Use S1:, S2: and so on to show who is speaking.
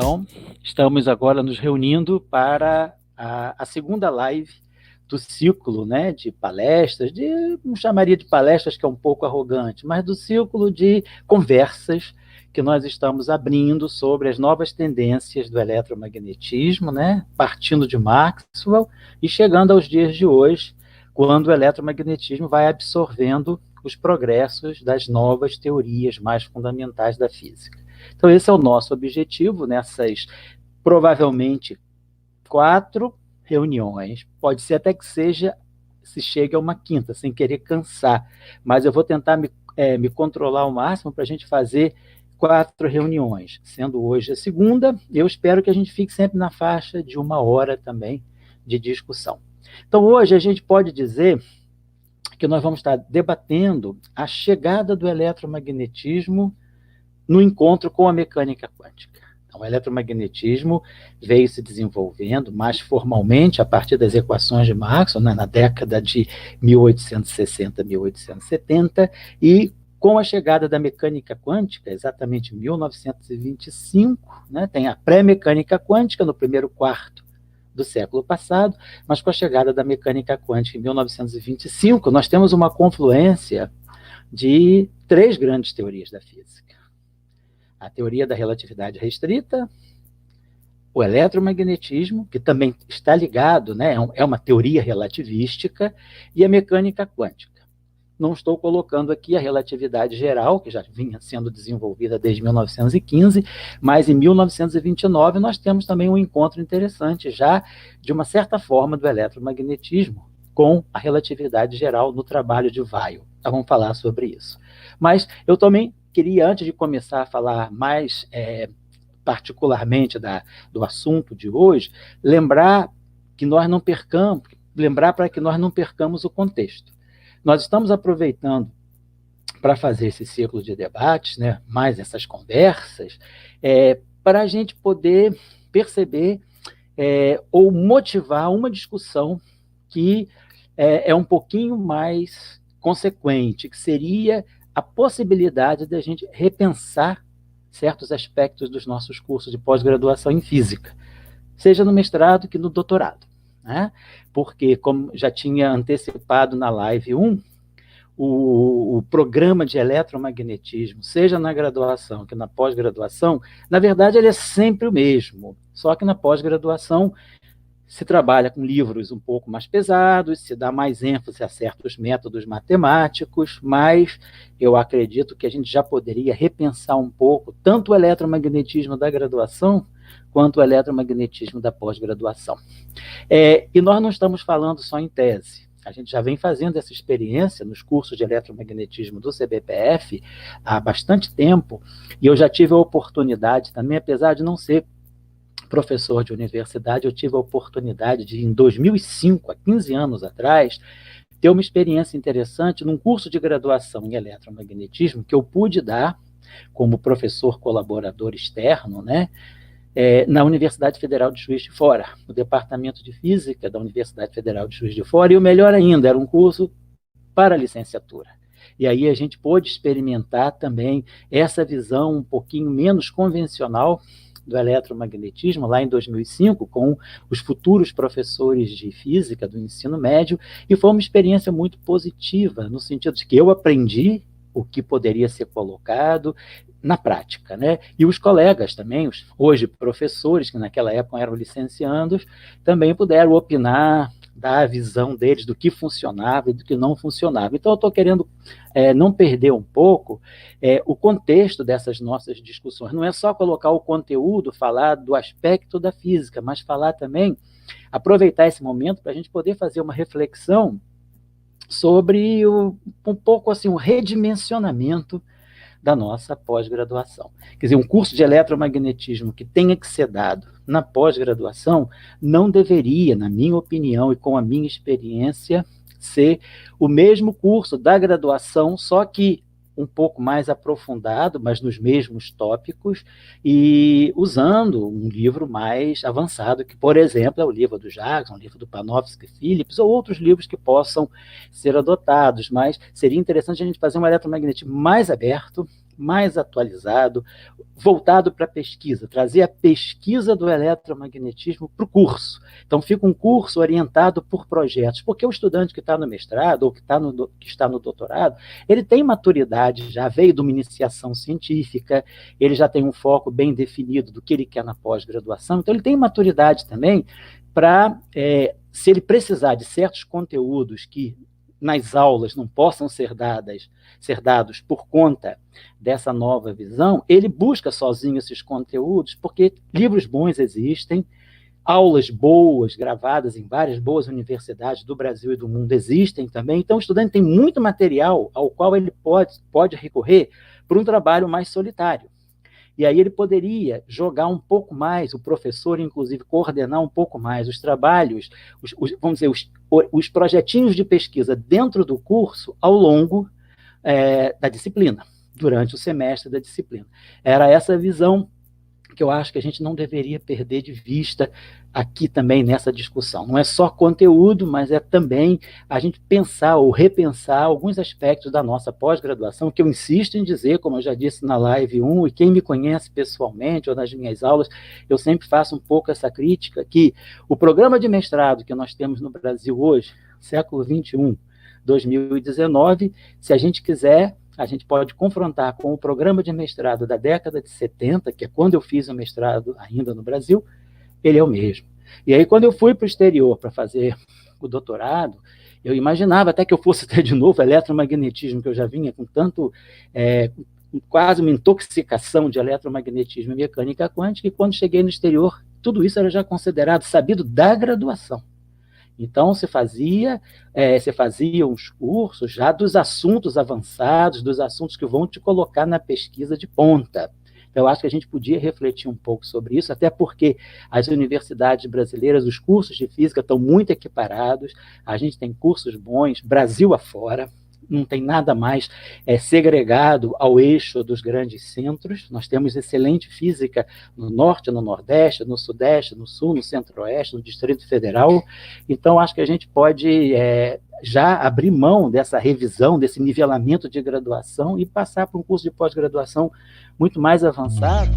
S1: Então, estamos agora nos reunindo para a segunda live do ciclo, né, de palestras, não chamaria de palestras, que é um pouco arrogante, mas do ciclo de conversas que nós estamos abrindo sobre as novas tendências do eletromagnetismo, né, partindo de Maxwell e chegando aos dias de hoje, quando o eletromagnetismo vai absorvendo os progressos das novas teorias mais fundamentais da física. Então, esse é o nosso objetivo nessas, provavelmente, 4 reuniões. Pode ser até que se chegue a uma quinta, sem querer cansar, mas eu vou tentar me controlar ao máximo para a gente fazer 4 reuniões, sendo hoje a segunda. Eu espero que a gente fique sempre na faixa de 1 hora também de discussão. Então, hoje a gente pode dizer que nós vamos estar debatendo a chegada do eletromagnetismo no encontro com a mecânica quântica. Então, o eletromagnetismo veio se desenvolvendo mais formalmente a partir das equações de Maxwell, né, na década de 1860, 1870, e com a chegada da mecânica quântica, exatamente em 1925, né, tem a pré-mecânica quântica no primeiro quarto do século passado, mas com a chegada da mecânica quântica em 1925, nós temos uma confluência de 3 grandes teorias da física. A teoria da relatividade restrita, o eletromagnetismo, que também está ligado, né, é uma teoria relativística, e a mecânica quântica. Não estou colocando aqui a relatividade geral, que já vinha sendo desenvolvida desde 1915, mas em 1929 nós temos também um encontro interessante, já de uma certa forma, do eletromagnetismo com a relatividade geral no trabalho de Weyl. Então, vamos falar sobre isso. Mas eu também queria, antes de começar a falar mais particularmente do assunto de hoje, lembrar para que nós não percamos o contexto. Nós estamos aproveitando para fazer esse ciclo de debates, né, mais essas conversas, para a gente poder perceber ou motivar uma discussão que é um pouquinho mais consequente, que seria a possibilidade de a gente repensar certos aspectos dos nossos cursos de pós-graduação em física, seja no mestrado que no doutorado, né? Porque, como já tinha antecipado na live 1, o programa de eletromagnetismo, seja na graduação que na pós-graduação, na verdade ele é sempre o mesmo, só que na pós-graduação se trabalha com livros um pouco mais pesados, se dá mais ênfase a certos métodos matemáticos, mas eu acredito que a gente já poderia repensar um pouco tanto o eletromagnetismo da graduação quanto o eletromagnetismo da pós-graduação. E nós não estamos falando só em tese. A gente já vem fazendo essa experiência nos cursos de eletromagnetismo do CBPF há bastante tempo, e eu já tive a oportunidade também, apesar de não ser professor de universidade, eu tive a oportunidade de, em 2005, há 15 anos atrás, ter uma experiência interessante num curso de graduação em eletromagnetismo que eu pude dar como professor colaborador externo, né, na Universidade Federal de Juiz de Fora, no Departamento de Física da Universidade Federal de Juiz de Fora, e o melhor ainda, era um curso para licenciatura. E aí a gente pôde experimentar também essa visão um pouquinho menos convencional do eletromagnetismo, lá em 2005, com os futuros professores de física do ensino médio, e foi uma experiência muito positiva, no sentido de que eu aprendi o que poderia ser colocado na prática, né? E os colegas também, os hoje professores, que naquela época eram licenciandos, também puderam opinar, dar a visão deles do que funcionava e do que não funcionava. Então, eu estou querendo não perder um pouco o contexto dessas nossas discussões. Não é só colocar o conteúdo, falar do aspecto da física, mas falar também, aproveitar esse momento para a gente poder fazer uma reflexão sobre um pouco assim, o redimensionamento da nossa pós-graduação. Quer dizer, um curso de eletromagnetismo que tenha que ser dado na pós-graduação não deveria, na minha opinião e com a minha experiência, ser o mesmo curso da graduação, só que um pouco mais aprofundado, mas nos mesmos tópicos, e usando um livro mais avançado, que, por exemplo, é o livro do Jackson, o livro do Panofsky Phillips, ou outros livros que possam ser adotados, mas seria interessante a gente fazer um eletromagnetismo mais aberto, mais atualizado, voltado para a pesquisa, trazer a pesquisa do eletromagnetismo para o curso. Então, fica um curso orientado por projetos, porque o estudante que está no mestrado ou que está no doutorado, ele tem maturidade, já veio de uma iniciação científica, ele já tem um foco bem definido do que ele quer na pós-graduação, então ele tem maturidade também para, se ele precisar de certos conteúdos que nas aulas não possam ser dados por conta dessa nova visão, ele busca sozinho esses conteúdos, porque livros bons existem, aulas boas, gravadas em várias boas universidades do Brasil e do mundo existem também, então o estudante tem muito material ao qual ele pode recorrer para um trabalho mais solitário. E aí ele poderia jogar um pouco mais, o professor, inclusive, coordenar um pouco mais os trabalhos, vamos dizer, os projetinhos de pesquisa dentro do curso ao longo da disciplina, durante o semestre da disciplina. Era essa visão que eu acho que a gente não deveria perder de vista aqui também nessa discussão. Não é só conteúdo, mas é também a gente pensar ou repensar alguns aspectos da nossa pós-graduação, que eu insisto em dizer, como eu já disse na live 1, e quem me conhece pessoalmente ou nas minhas aulas, eu sempre faço um pouco essa crítica, que o programa de mestrado que nós temos no Brasil hoje, século XXI, 2019, se a gente quiser, a gente pode confrontar com o programa de mestrado da década de 70, que é quando eu fiz o mestrado ainda no Brasil, ele é o mesmo. E aí, quando eu fui para o exterior para fazer o doutorado, eu imaginava até que eu fosse ter de novo eletromagnetismo, que eu já vinha com tanto, quase uma intoxicação de eletromagnetismo e mecânica quântica, e quando cheguei no exterior, tudo isso era já considerado sabido da graduação. Então, você fazia uns cursos já dos assuntos avançados, dos assuntos que vão te colocar na pesquisa de ponta. Então, eu acho que a gente podia refletir um pouco sobre isso, até porque as universidades brasileiras, os cursos de física estão muito equiparados, a gente tem cursos bons, Brasil afora, não tem nada mais segregado ao eixo dos grandes centros. Nós temos excelente física no norte, no nordeste, no sudeste, no sul, no centro-oeste, no Distrito Federal. Então, acho que a gente pode já abrir mão dessa revisão, desse nivelamento de graduação e passar para um curso de pós-graduação muito mais avançado.